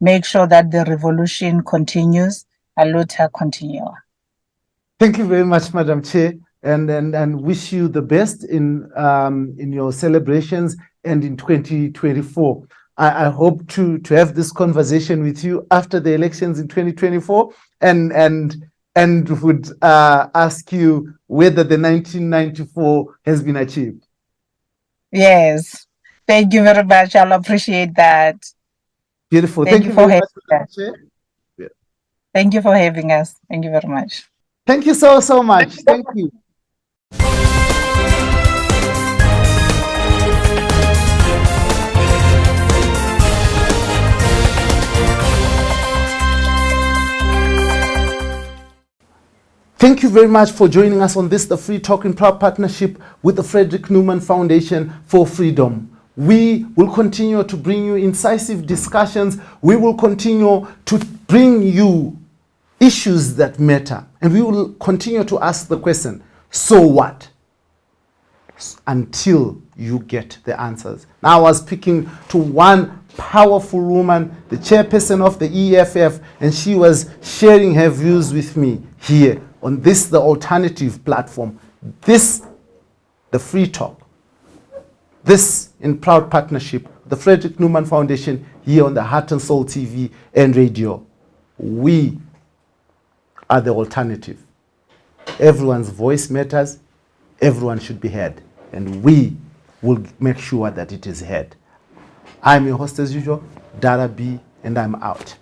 make sure that the revolution continues. Aluta continua. Thank you very much, Madam Chair, and wish you the best in your celebrations and in 2024. I hope to have this conversation with you after the elections in 2024 and would ask you whether the 1994 has been achieved. Yes. Thank you very much. I'll appreciate that. Beautiful. Thank you very much, Madam Chair. Yeah. Thank you for having us. Thank you very much. Thank you so much. Thank you. Thank you very much for joining us on this, the Free Talk in proud partnership with the Frederick Newman Foundation for Freedom. We will continue to bring you incisive discussions. We will continue to bring you issues that matter. And we will continue to ask the question, so what? Until you get the answers. Now I was speaking to one powerful woman, the chairperson of the EFF, and she was sharing her views with me here on this, the alternative platform. This, the Free Talk. This in proud partnership, the Frederick Newman Foundation here on the Heart and Soul TV and radio. We are the alternative. Everyone's voice matters. Everyone should be heard. And we will make sure that it is heard. I'm your host as usual, Dara B, and I'm out.